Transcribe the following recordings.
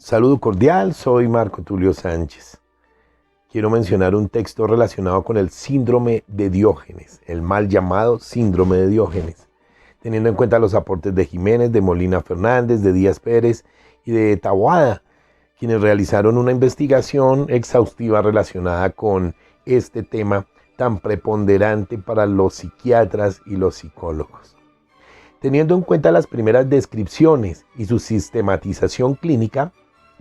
Saludo cordial, soy Marco Tulio Sánchez. Quiero mencionar un texto relacionado con el síndrome de Diógenes, el mal llamado síndrome de Diógenes, teniendo en cuenta los aportes de Jiménez, de Molina Fernández, de Díaz Pérez y de Taboada, quienes realizaron una investigación exhaustiva relacionada con este tema tan preponderante para los psiquiatras y los psicólogos. Teniendo en cuenta las primeras descripciones y su sistematización clínica,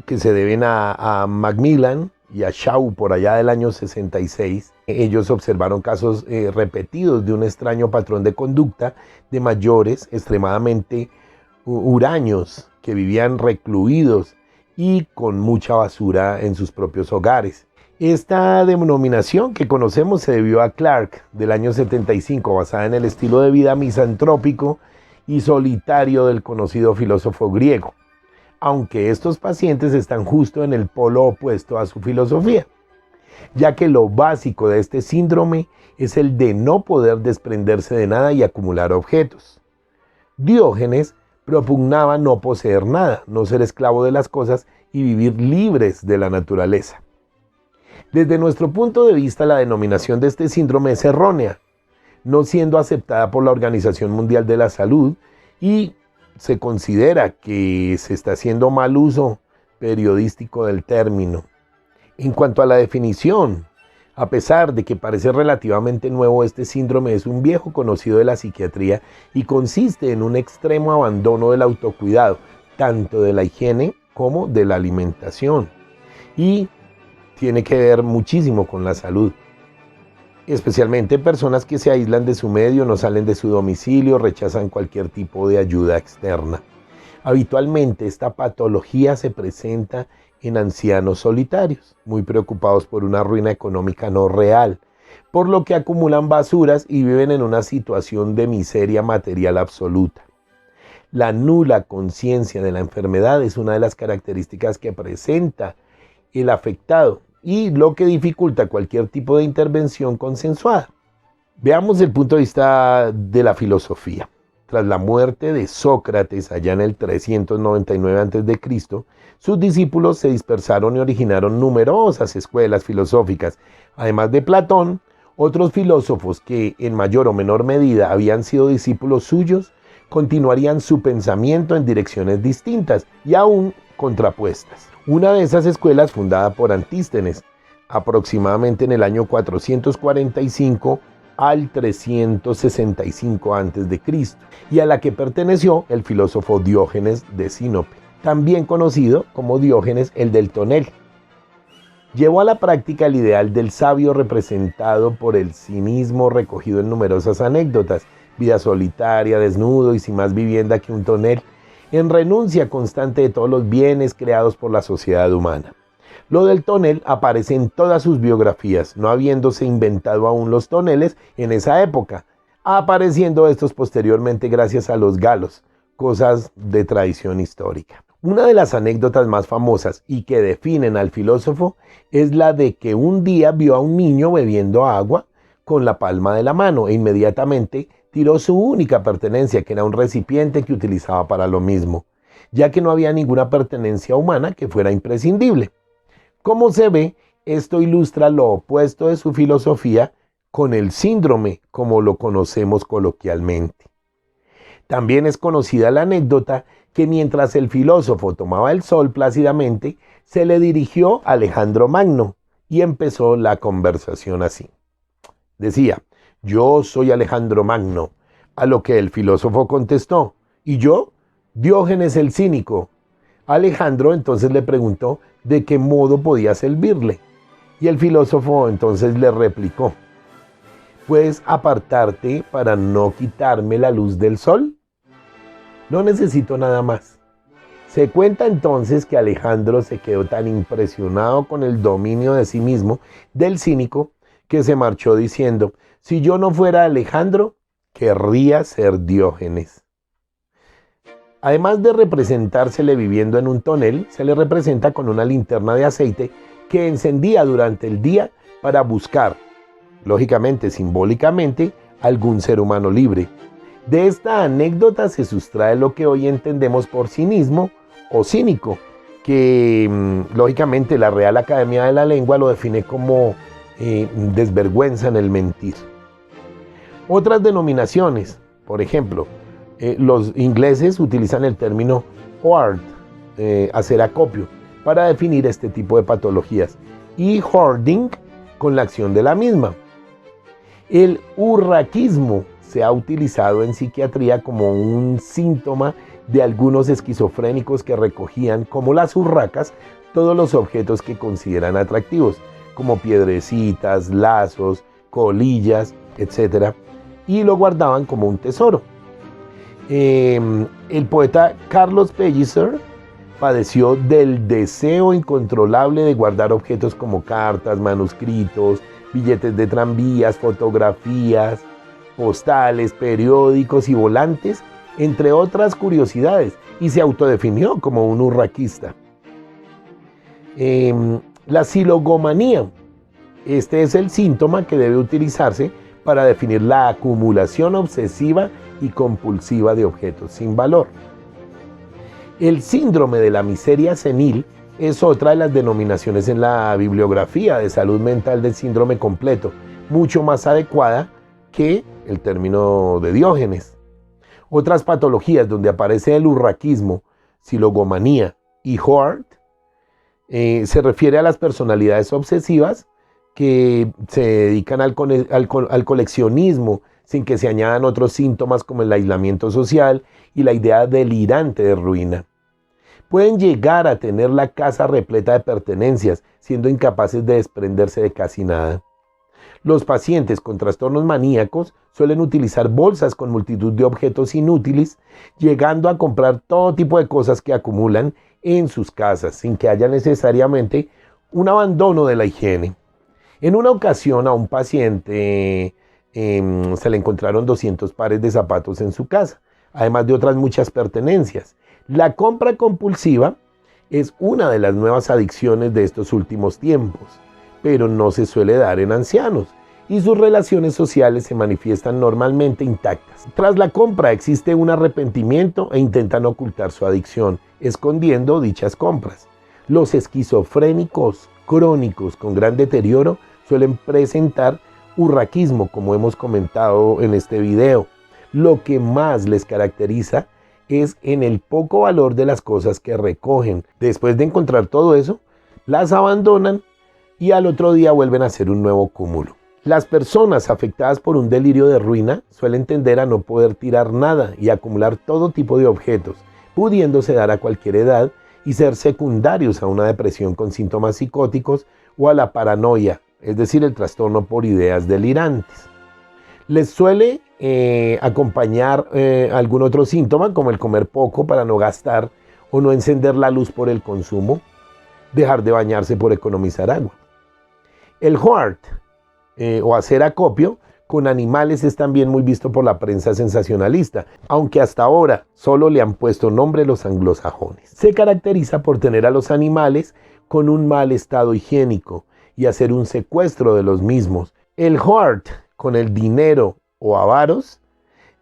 que se deben a Macmillan y a Shaw por allá del año 66, ellos observaron casos repetidos de un extraño patrón de conducta de mayores extremadamente huraños que vivían recluidos y con mucha basura en sus propios hogares. Esta denominación que conocemos se debió a Clark del año 75, basada en el estilo de vida misantrópico y solitario del conocido filósofo griego, aunque estos pacientes están justo en el polo opuesto a su filosofía, ya que lo básico de este síndrome es el de no poder desprenderse de nada y acumular objetos. Diógenes propugnaba no poseer nada, no ser esclavo de las cosas y vivir libres de la naturaleza. Desde nuestro punto de vista, la denominación de este síndrome es errónea, no siendo aceptada por la Organización Mundial de la Salud, y se considera que se está haciendo mal uso periodístico del término. En cuanto a la definición, a pesar de que parece relativamente nuevo, este síndrome es un viejo conocido de la psiquiatría y consiste en un extremo abandono del autocuidado, tanto de la higiene como de la alimentación, y tiene que ver muchísimo con la salud. Especialmente personas que se aíslan de su medio, no salen de su domicilio, rechazan cualquier tipo de ayuda externa. Habitualmente esta patología se presenta en ancianos solitarios, muy preocupados por una ruina económica no real, por lo que acumulan basuras y viven en una situación de miseria material absoluta. La nula conciencia de la enfermedad es una de las características que presenta el afectado y lo que dificulta cualquier tipo de intervención consensuada. Veamos el punto de vista de la filosofía. Tras la muerte de Sócrates allá en el 399 a.C., sus discípulos se dispersaron y originaron numerosas escuelas filosóficas. Además de Platón, otros filósofos que en mayor o menor medida habían sido discípulos suyos continuarían su pensamiento en direcciones distintas y aún contrapuestas. Una de esas escuelas, fundada por Antístenes, aproximadamente en el año 445 al 365 a.C., y a la que perteneció el filósofo Diógenes de Sinope, también conocido como Diógenes el del tonel. Llevó a la práctica el ideal del sabio representado por el cinismo recogido en numerosas anécdotas: vida solitaria, desnudo y sin más vivienda que un tonel, en renuncia constante de todos los bienes creados por la sociedad humana. Lo del tonel aparece en todas sus biografías, no habiéndose inventado aún los toneles en esa época, apareciendo estos posteriormente gracias a los galos, cosas de tradición histórica. Una de las anécdotas más famosas y que definen al filósofo es la de que un día vio a un niño bebiendo agua con la palma de la mano e inmediatamente tiró su única pertenencia, que era un recipiente que utilizaba para lo mismo, ya que no había ninguna pertenencia humana que fuera imprescindible. Como se ve, esto ilustra lo opuesto de su filosofía con el síndrome, como lo conocemos coloquialmente. También es conocida la anécdota que mientras el filósofo tomaba el sol plácidamente, se le dirigió Alejandro Magno y empezó la conversación así. Decía: «Yo soy Alejandro Magno», a lo que el filósofo contestó: «¿Y yo? Diógenes el cínico». Alejandro entonces le preguntó de qué modo podía servirle, y el filósofo entonces le replicó: «¿Puedes apartarte para no quitarme la luz del sol? No necesito nada más». Se cuenta entonces que Alejandro se quedó tan impresionado con el dominio de sí mismo del cínico que se marchó diciendo: «Si yo no fuera Alejandro, querría ser Diógenes». Además de representársele viviendo en un tonel, se le representa con una linterna de aceite que encendía durante el día para buscar, lógicamente, simbólicamente, algún ser humano libre. De esta anécdota se sustrae lo que hoy entendemos por cinismo o cínico, que lógicamente la Real Academia de la Lengua lo define como desvergüenza en el mentir. Otras denominaciones, por ejemplo, los ingleses utilizan el término hoard, hacer acopio, para definir este tipo de patologías, y hoarding con la acción de la misma. El urraquismo se ha utilizado en psiquiatría como un síntoma de algunos esquizofrénicos que recogían, como las urracas, todos los objetos que consideran atractivos, como piedrecitas, lazos, colillas, etc., y lo guardaban como un tesoro. El poeta Carlos Pellicer padeció del deseo incontrolable de guardar objetos como cartas, manuscritos, billetes de tranvías, fotografías, postales, periódicos y volantes, entre otras curiosidades, y se autodefinió como un urraquista. La silogomanía. Este es el síntoma que debe utilizarse para definir la acumulación obsesiva y compulsiva de objetos sin valor. El síndrome de la miseria senil es otra de las denominaciones en la bibliografía de salud mental del síndrome completo, mucho más adecuada que el término de Diógenes. Otras patologías donde aparece el urraquismo, silogomanía y hoard se refiere a las personalidades obsesivas que se dedican al coleccionismo sin que se añadan otros síntomas como el aislamiento social y la idea delirante de ruina. Pueden llegar a tener la casa repleta de pertenencias, siendo incapaces de desprenderse de casi nada. Los pacientes con trastornos maníacos suelen utilizar bolsas con multitud de objetos inútiles, llegando a comprar todo tipo de cosas que acumulan en sus casas, sin que haya necesariamente un abandono de la higiene. En una ocasión a un paciente se le encontraron 200 pares de zapatos en su casa, además de otras muchas pertenencias. La compra compulsiva es una de las nuevas adicciones de estos últimos tiempos, pero no se suele dar en ancianos y sus relaciones sociales se manifiestan normalmente intactas. Tras la compra existe un arrepentimiento e intentan ocultar su adicción, escondiendo dichas compras. Los esquizofrénicos crónicos con gran deterioro suelen presentar urraquismo, como hemos comentado en este video. Lo que más les caracteriza es en el poco valor de las cosas que recogen. Después de encontrar todo eso, las abandonan y al otro día vuelven a hacer un nuevo cúmulo. Las personas afectadas por un delirio de ruina suelen tender a no poder tirar nada y acumular todo tipo de objetos, pudiéndose dar a cualquier edad y ser secundarios a una depresión con síntomas psicóticos o a la paranoia, es decir, el trastorno por ideas delirantes. Les suele acompañar algún otro síntoma, como el comer poco para no gastar o no encender la luz por el consumo, dejar de bañarse por economizar agua. El hoard o hacer acopio con animales es también muy visto por la prensa sensacionalista, aunque hasta ahora solo le han puesto nombre los anglosajones. Se caracteriza por tener a los animales con un mal estado higiénico y hacer un secuestro de los mismos. El hoard con el dinero o avaros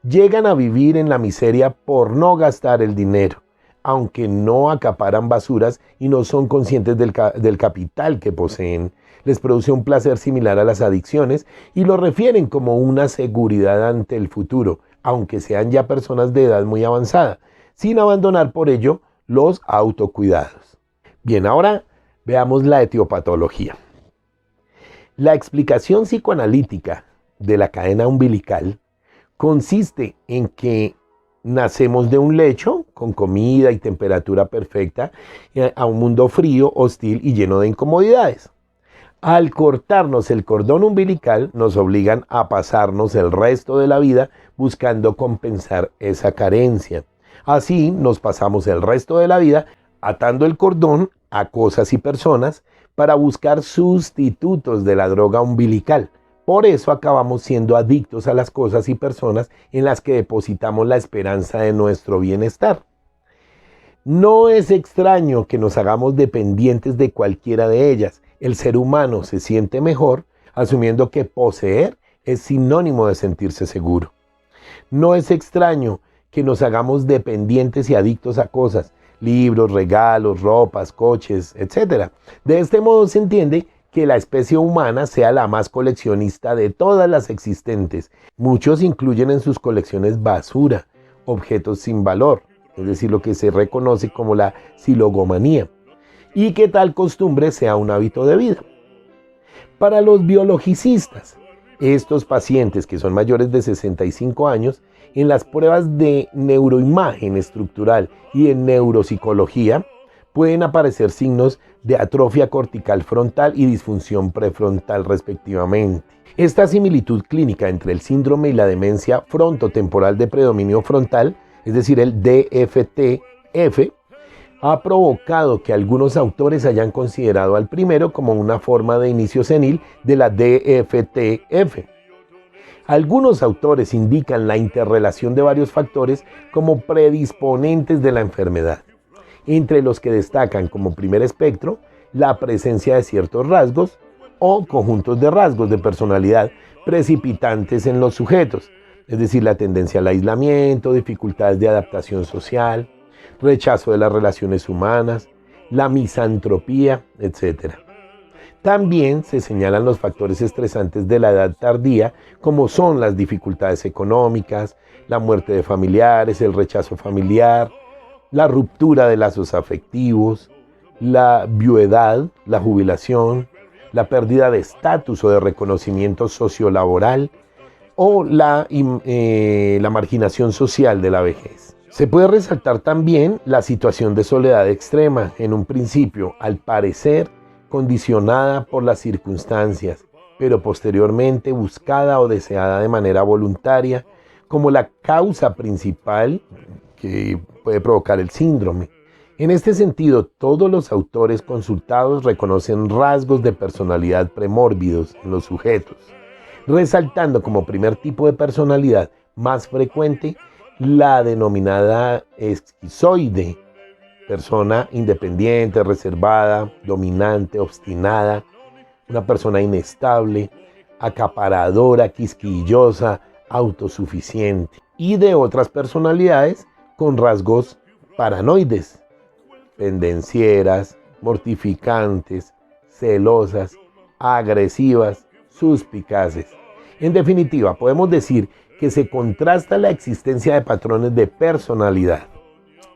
llegan a vivir en la miseria por no gastar el dinero, aunque no acaparan basuras y no son conscientes del capital que poseen. Les produce un placer similar a las adicciones y lo refieren como una seguridad ante el futuro, aunque sean ya personas de edad muy avanzada, sin abandonar por ello los autocuidados. Bien, ahora veamos la etiopatología. La explicación psicoanalítica de la cadena umbilical consiste en que nacemos de un lecho con comida y temperatura perfecta a un mundo frío, hostil y lleno de incomodidades. Al cortarnos el cordón umbilical nos obligan a pasarnos el resto de la vida buscando compensar esa carencia. Así nos pasamos el resto de la vida atando el cordón a cosas y personas para buscar sustitutos de la droga umbilical. Por eso acabamos siendo adictos a las cosas y personas en las que depositamos la esperanza de nuestro bienestar. No es extraño que nos hagamos dependientes de cualquiera de ellas. El ser humano se siente mejor asumiendo que poseer es sinónimo de sentirse seguro. No es extraño que nos hagamos dependientes y adictos a cosas, libros, regalos, ropas, coches, etc. De este modo se entiende que la especie humana sea la más coleccionista de todas las existentes. Muchos incluyen en sus colecciones basura, objetos sin valor, es decir, lo que se reconoce como la silogomanía, y que tal costumbre sea un hábito de vida. Para los biologicistas, estos pacientes que son mayores de 65 años, en las pruebas de neuroimagen estructural y en neuropsicología, pueden aparecer signos de atrofia cortical frontal y disfunción prefrontal respectivamente. Esta similitud clínica entre el síndrome y la demencia frontotemporal de predominio frontal, es decir, el DFTF, ha provocado que algunos autores hayan considerado al primero como una forma de inicio senil de la DFTF. Algunos autores indican la interrelación de varios factores como predisponentes de la enfermedad, entre los que destacan como primer espectro la presencia de ciertos rasgos o conjuntos de rasgos de personalidad precipitantes en los sujetos, es decir, la tendencia al aislamiento, dificultades de adaptación social, rechazo de las relaciones humanas, la misantropía, etc. También se señalan los factores estresantes de la edad tardía, como son las dificultades económicas, la muerte de familiares, el rechazo familiar, la ruptura de lazos afectivos, la viudedad, la jubilación, la pérdida de estatus o de reconocimiento sociolaboral o la marginación social de la vejez. Se puede resaltar también la situación de soledad extrema, en un principio, al parecer, condicionada por las circunstancias, pero posteriormente buscada o deseada de manera voluntaria como la causa principal que puede provocar el síndrome. En este sentido, todos los autores consultados reconocen rasgos de personalidad premórbidos en los sujetos, resaltando como primer tipo de personalidad más frecuente la denominada esquizoide, persona independiente, reservada, dominante, obstinada, una persona inestable, acaparadora, quisquillosa, autosuficiente, y de otras personalidades con rasgos paranoides, pendencieras, mortificantes, celosas, agresivas, suspicaces. En definitiva, podemos decir que se contrasta la existencia de patrones de personalidad.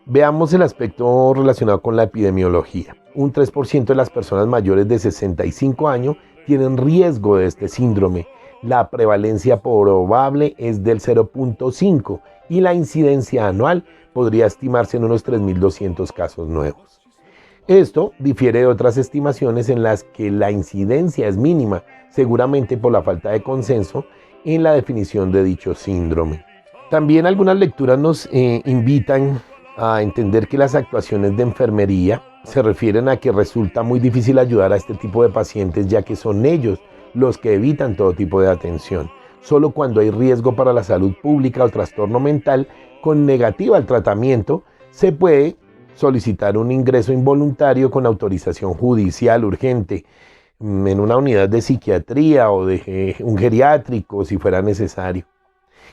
Veamos el aspecto relacionado con la epidemiología. Un 3% de las personas mayores de 65 años tienen riesgo de este síndrome. La prevalencia probable es del 0.5 y la incidencia anual podría estimarse en unos 3.200 casos nuevos. Esto difiere de otras estimaciones en las que la incidencia es mínima, seguramente por la falta de consenso en la definición de dicho síndrome. También algunas lecturas nos invitan a entender que las actuaciones de enfermería se refieren a que resulta muy difícil ayudar a este tipo de pacientes, ya que son ellos los que evitan todo tipo de atención. Solo cuando hay riesgo para la salud pública o trastorno mental con negativa al tratamiento, se puede solicitar un ingreso involuntario con autorización judicial urgente en una unidad de psiquiatría o de un geriátrico si fuera necesario.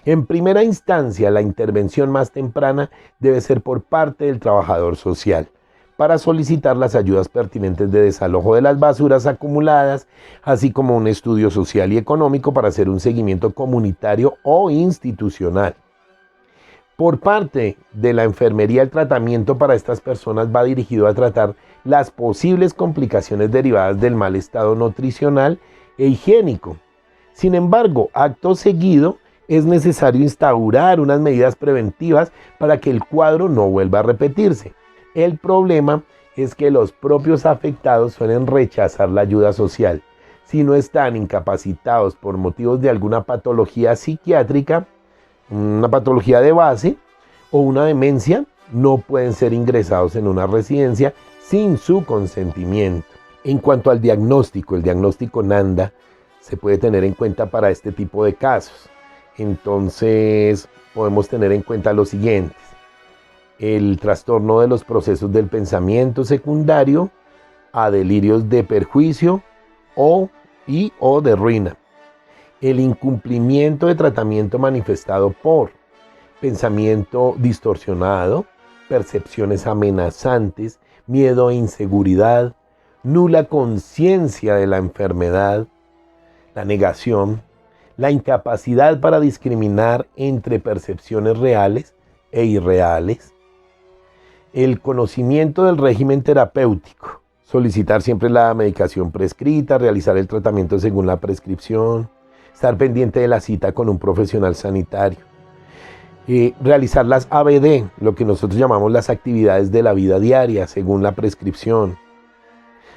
En primera instancia, la intervención más temprana debe ser por parte del trabajador social para solicitar las ayudas pertinentes de desalojo de las basuras acumuladas, así como un estudio social y económico para hacer un seguimiento comunitario o institucional. Por parte de la enfermería, el tratamiento para estas personas va dirigido a tratar las posibles complicaciones derivadas del mal estado nutricional e higiénico. Sin embargo, acto seguido, es necesario instaurar unas medidas preventivas para que el cuadro no vuelva a repetirse. El problema es que los propios afectados suelen rechazar la ayuda social. Si no están incapacitados por motivos de alguna patología psiquiátrica, una patología de base o una demencia, no pueden ser ingresados en una residencia sin su consentimiento. En cuanto al diagnóstico, el diagnóstico NANDA se puede tener en cuenta para este tipo de casos. Entonces podemos tener en cuenta los siguientes: el trastorno de los procesos del pensamiento secundario a delirios de perjuicio o de ruina, el incumplimiento de tratamiento manifestado por pensamiento distorsionado, percepciones amenazantes, miedo e inseguridad, nula conciencia de la enfermedad, la negación, la incapacidad para discriminar entre percepciones reales e irreales, el conocimiento del régimen terapéutico, solicitar siempre la medicación prescrita, realizar el tratamiento según la prescripción, estar pendiente de la cita con un profesional sanitario, realizar las ABD, lo que nosotros llamamos las actividades de la vida diaria según la prescripción.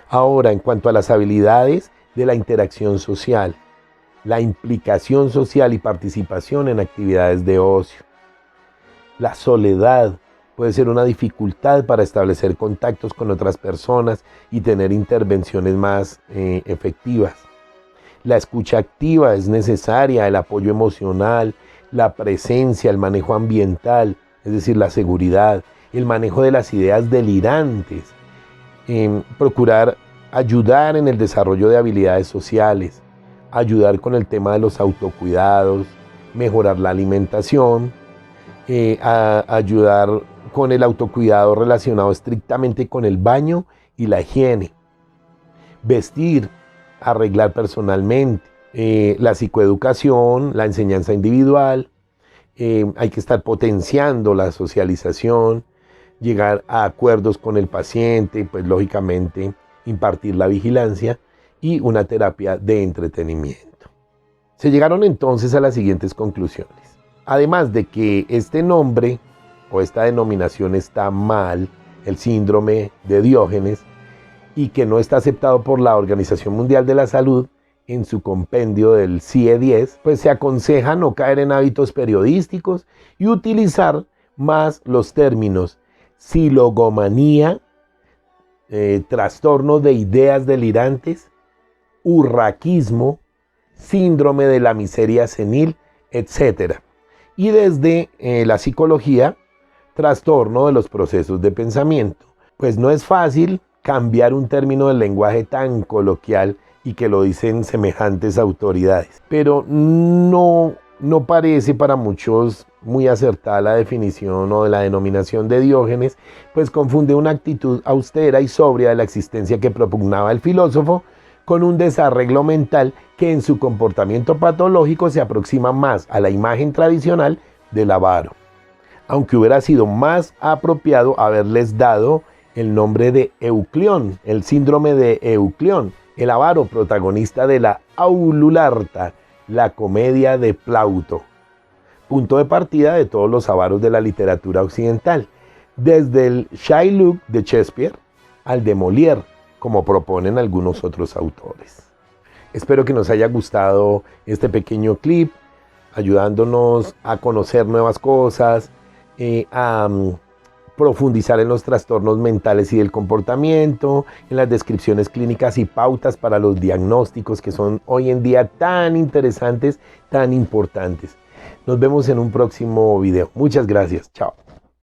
Ahora, en cuanto a las habilidades de la interacción social, la implicación social y participación en actividades de ocio. La soledad puede ser una dificultad para establecer contactos con otras personas y tener intervenciones más efectivas. La escucha activa es necesaria, el apoyo emocional, la presencia, el manejo ambiental, es decir, la seguridad, el manejo de las ideas delirantes, procurar ayudar en el desarrollo de habilidades sociales, ayudar con el tema de los autocuidados, mejorar la alimentación, ayudar con el autocuidado relacionado estrictamente con el baño y la higiene, vestir, arreglar personalmente, la psicoeducación, la enseñanza individual, hay que estar potenciando la socialización, llegar a acuerdos con el paciente, pues lógicamente impartir la vigilancia y una terapia de entretenimiento. Se llegaron entonces a las siguientes conclusiones. Además de que este nombre o esta denominación está mal, el síndrome de Diógenes, y que no está aceptado por la Organización Mundial de la Salud en su compendio del CIE-10, pues se aconseja no caer en hábitos periodísticos y utilizar más los términos silogomanía, trastorno de ideas delirantes, urraquismo, síndrome de la miseria senil, etc. Y desde la psicología, trastorno de los procesos de pensamiento. Pues no es fácil cambiar un término del lenguaje tan coloquial y que lo dicen semejantes autoridades. Pero no parece para muchos muy acertada la definición o de la denominación de Diógenes, pues confunde una actitud austera y sobria de la existencia que propugnaba el filósofo con un desarreglo mental que en su comportamiento patológico se aproxima más a la imagen tradicional del avaro. Aunque hubiera sido más apropiado haberles dado el nombre de Euclión, el síndrome de Euclión, el avaro protagonista de la Aulularta, la comedia de Plauto, punto de partida de todos los avaros de la literatura occidental, desde el Shylock de Shakespeare al de Molière, como proponen algunos otros autores. Espero que nos haya gustado este pequeño clip, ayudándonos a conocer nuevas cosas, a profundizar en los trastornos mentales y del comportamiento, en las descripciones clínicas y pautas para los diagnósticos que son hoy en día tan interesantes, tan importantes. Nos vemos en un próximo video. Muchas gracias. Chao.